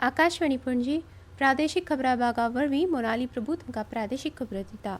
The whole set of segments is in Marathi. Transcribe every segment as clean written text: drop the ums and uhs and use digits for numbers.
आकाशवाणी पणजी प्रादेशीक खबरां भागा वरवीं मोनाली प्रभू तुमकां प्रादेशीक खबरो दिता।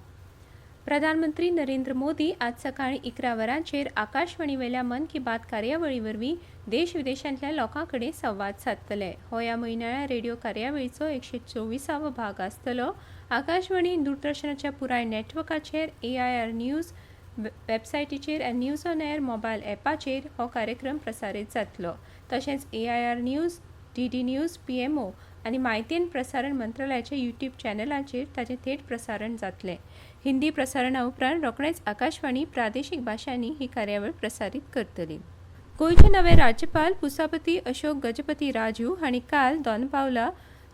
प्रधानमंत्री नरेंद्र मोदी आज सकाळीं 11 वरांचेर आकाशवाणी वेल्या मन की बात कार्यावळी वरवीं देश विदेशांतल्या लोकां कडेन संवाद सादतले। हो ह्या म्हयन्याळ्या रेडिओ कार्यावळीचो 124वो भाग आसतलो। आकाशवाणी दूरदर्शनाच्या पुराय नेटवर्काचेर AIR न्यूज वेबसायटीचेर आनी न्यूज ऑन एअर मोबायल ॲपाचेर हो कार्यक्रम प्रसारीत जातलो। तशेंच AIR news, DD news, PMO आनी म्हायती आनी प्रसारण मंत्रालयाच्या YouTube चॅनलांचेर ताचें थेट प्रसारण जातलें। हिंदी प्रसारणा उपरांत रोखडेच आकाशवाणी प्रादेशीक भाशांनी ही कार्यावळ प्रसारीत करतली। गोंयचे नवे राज्यपाल पुसापती अशोक गजपती राजू हांणी काल दोनपावला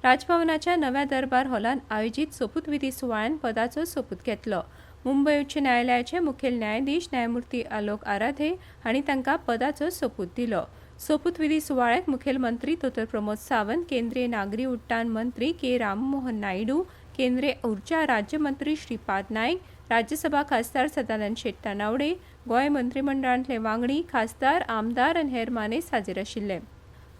राजभवनाच्या नव्या दरबार हॉलांत आयोजीत सोपूतविधी सुवाळ्यान पदाचो सोपूत घेतलो। मुंबय उच्च न्यायालयाचे मुखेल न्यायाधीश न्यायमूर्ती आलोक आराधे हांणी तांकां पदाचो सोपूत दिलो। सोपूतविधी सुवाळ्याक मुखेलमंत्री दोतोर प्रमोद सावंत, केंद्रीय नागरी उड्डाण मंत्री के राममोहन नायडू, केंद्रीय उर्जा राज्यमंत्री श्रीपाद नाईक, राज्यसभा खासदार सदानंद शेट्टा नावडे, गोंय मंत्रिमंडळांतले वांगडी, खासदार, आमदार आनी हेर मानेस्त हाजीर आशिल्ले।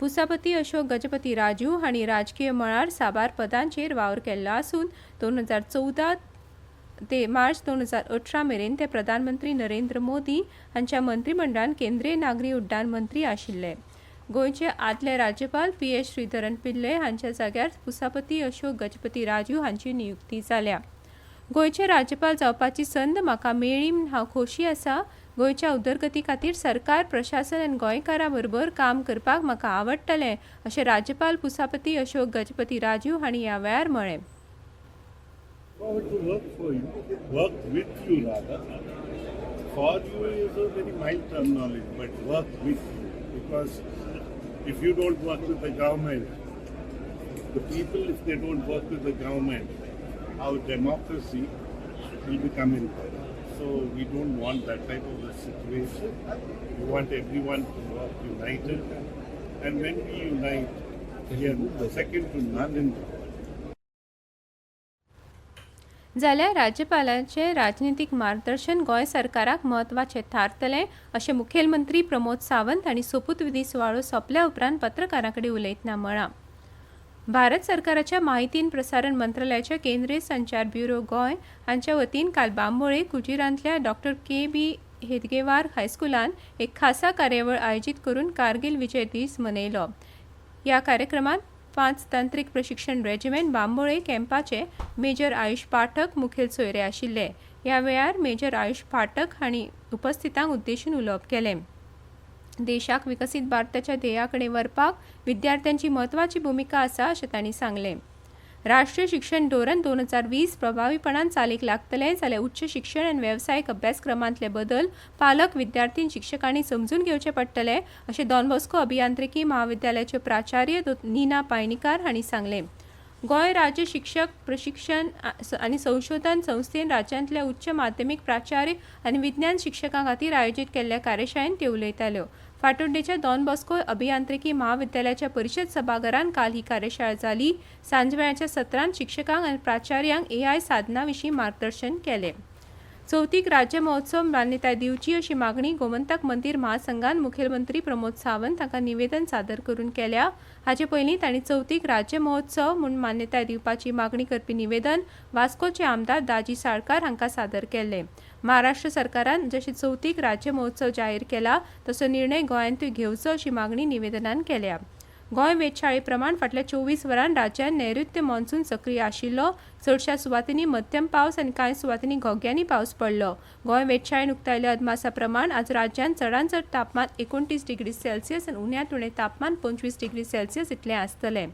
पुसापती अशोक गजपती राजू हांणी राजकीय मळार साबार पदांचेर वावर केल्लो आसून 2014 ते मार्च 2018 मेरेन ते प्रधानमंत्री नरेंद्र मोदी हांच्या मंत्रिमंडळान केंद्रीय नागरी उड्डाण मंत्री आशिल्ले। गोंयचे आदले राज्यपाल PS श्रीधरन पिल्ले हांच्या जाग्यार पुसापती अशोक गजपती राजू हांची नियुक्ती जाल्या। गोंयचे राज्यपाल जावपाची संद म्हाका मेळ्ळी म्हूण हांव खोशी आसा। गोंयच्या उदरगती खातीर सरकार, प्रशासन आनी गोंयकारां बरोबर काम करपाक म्हाका आवडटलें अशें राज्यपाल पुसापती अशोक गजपती राजू हांणी ह्या वेळार म्हळें। To work for you, work with you rather. For you is a very mild terminology, but work with you. Because if you don't work with the government, the people, if they don't work with the government, our democracy will become imperfect. So we don't want that type of a situation. We want everyone to work united. And when we unite, we are second to none in the world. जाल्यार राज्यपालांचे राजनीतिक मार्गदर्शन गोंय सरकाराक म्हत्वाचें थारतलें अशें मुखेलमंत्री प्रमोद सावंत हांणी सोपूतविधी सुवाळो सोंपल्या उपरांत पत्रकारां कडेन उलयतना म्हळां। भारत सरकाराच्या म्हायती आनी प्रसारण मंत्रालयाच्या केंद्रीय संचार ब्युरो गोंय हांच्या वतीन काल बांबोळे कुजिरांतल्या डॉ. KB हेदगेवार हायस्कुलान एक खासा कार्यावळ आयोजीत करून कारगिल विजय दीस मनयलो। ह्या कार्यक्रमांत 5 तांत्रीक प्रशिक्षण रेजिमेंट बांबोळे कॅम्पाचे मेजर आयुष पाठक मुखेल सोयरे आशिल्ले। ह्या वेळार मेजर आयुष पाठक हांणी उपस्थितांक उद्देशून उलोवप केलें। देशाक विकसीत भारताच्या ध्येया कडेन व्हरपाक विद्यार्थ्यांची म्हत्वाची भुमिका आसा अशें तांणी सांगलें। राष्ट्रीय शिक्षण धोरण 2020 प्रभावीपणान चालीक लागतलें जाल्यार उच्च शिक्षण आनी वेवसायीक अभ्यासक्रमांतले बदल पालक, विद्यार्थी, शिक्षकांनी समजून घेवचे पडटले अशें डॉन बॉस्को अभियांत्रिकी महाविद्यालयाचे प्राचार्य नीना पायणीकार हांणी सांगलें। गोंय राज्य शिक्षक प्रशिक्षण आनी संशोधन संस्थेन राज्यांतल्या उच्च माध्यमीक प्राचार्य आनी विज्ञान शिक्षकां खातीर आयोजीत केल्ल्या कार्यशाळेंत त्यो उलयताल्यो। फाटोड्डेच्या डॉन बॉस्को अभियांत्रिकी महाविद्यालयाच्या परिशद सभाघरांत काल ही कार्यशाळा जाली। सांजवेळाच्या सत्रांत शिक्षकांक आनी प्राचार्यांक AI साधना विशीं मार्गदर्शन केलें। चवथीक राज्य महोत्सव मान्यताय दिवची अशी मागणी गोमंतक मंदिर महासंघान मुखेलमंत्री प्रमोद सावंत हांकां निवेदन सादर करून केल्या। हाचे पयलीं तांणी चवथीक राज्य महोत्सव म्हूण मान्यताय दिवपाची मागणी करपी निवेदन वास्कोचे आमदार दाजी साळकार हांकां सादर केलें। महाराष्ट्र सरकारान जशें चवथीक राज्य महोत्सव जाहीर केला तसो निर्णय गोंयांतूय घेवचो अशी मागणी निवेदनान केल्या। गोंय वेधशाळे प्रमाण फाटल्या 24 वरांत राज्यांत नैऋत्य मॉन्सून सक्रीय आशिल्लो। चडशा सुवातींनी मध्यम पावस आनी कांय सुवातींनी घोग्यांनी पावस पडलो। गोंय वेधशाळेन उक्तायल्या अदमासा प्रमाण आज राज्यांत चडांत चड तापमान 29 डिग्री सेल्सियस आनी उण्यांत उणें तापमान 25 डिग्री सेल्सियस इतलें आसतलें।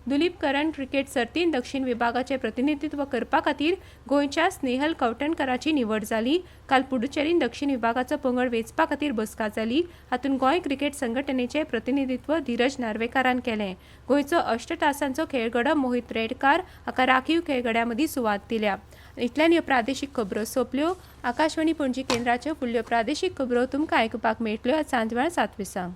दुलीप करंड क्रिकेट सर्तीन दक्षिण विभागाचें प्रतिनिधित्व करपा खातीर गोंयच्या स्नेहल कवटणकराची निवड जाली। काल पुडुचेरीन दक्षिण विभागाचो पंगड वेंचपा खातीर बसका जाली। हातूंत गोंय क्रिकेट संघटनेचें प्रतिनिधित्व धीरज नार्वेकारान केलें। गोंयचो 8 तासांचो खेळगडो मोहित रेडकार हाका राखीव खेळगड्यां मदीं सुवात दिल्या। इतल्यान ह्यो प्रादेशीक खबरो सोंपल्यो। आकाशवाणी पणजी केंद्राच्यो फुडल्यो प्रादेशीक खबरो तुमकां आयकुपाक मेळटल्यो आज सांजवेळा 7 विसांक।